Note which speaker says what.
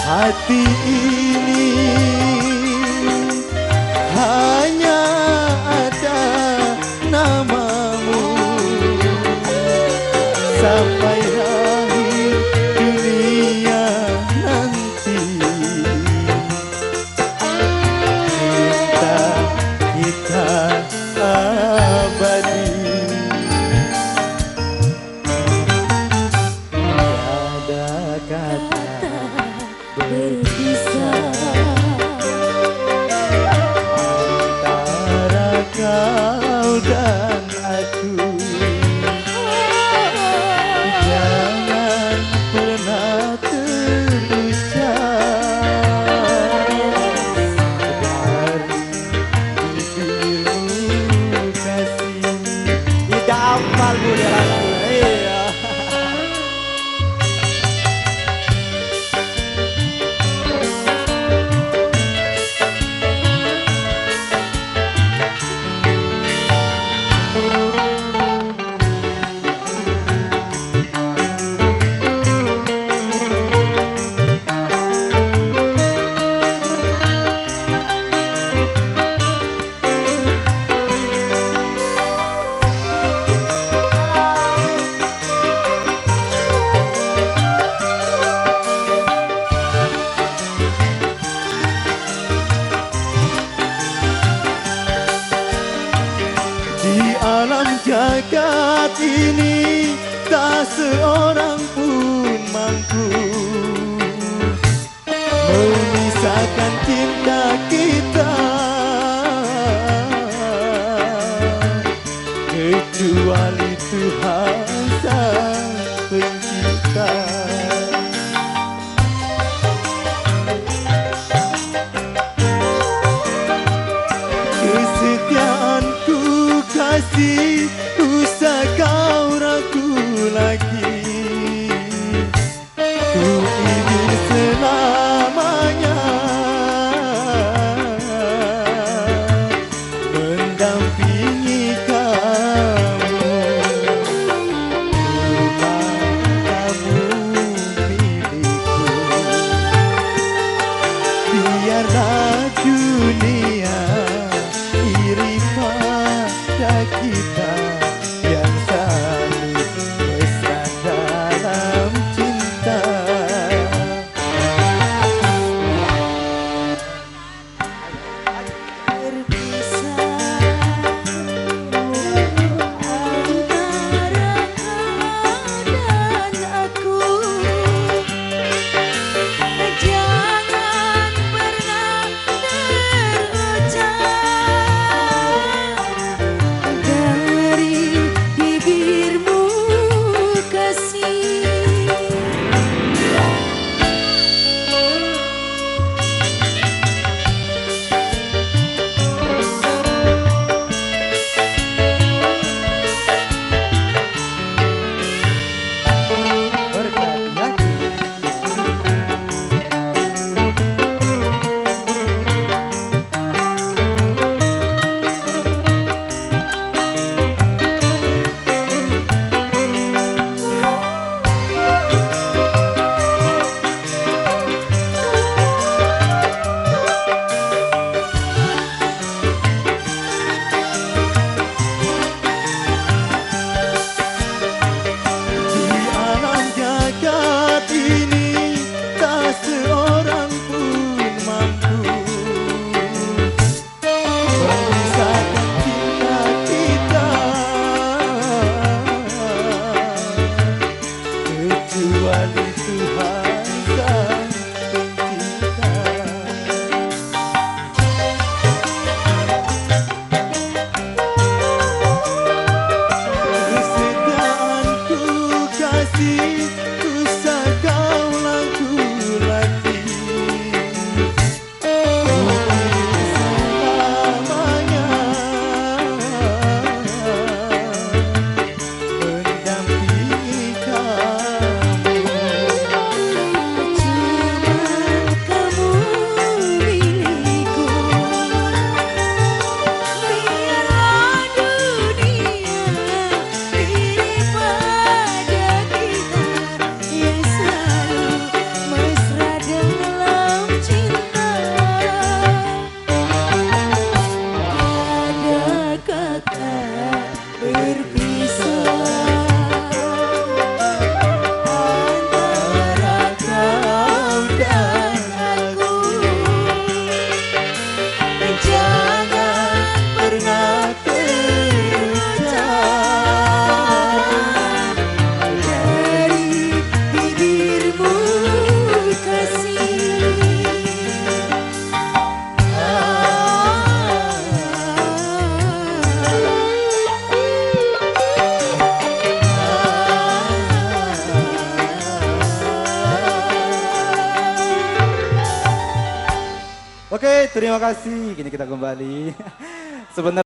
Speaker 1: Hati ini hanya ada namamu sampai akhir dunia nanti. Cinta kita abadi. Tiada kata berpisah antara kau dan aku. Jangan pernah terucap dari bibirmu kasih. Tidak hafal mudah lagu. Di alam jagat ini tak seorang pun mampu memisahkan cinta kita, kecuali Tuhan Sang Pencipta. Kesetiaanku kasih, usah kau ragu lagi. Ku ingin selamanya mendampingi kamu. Rumah kamu milikku. Biarlah dunia iri pada kita yang selalu mesra dalam cinta.
Speaker 2: Jangan pernah
Speaker 1: Terima kasih. Kini kita kembali. Sebenarnya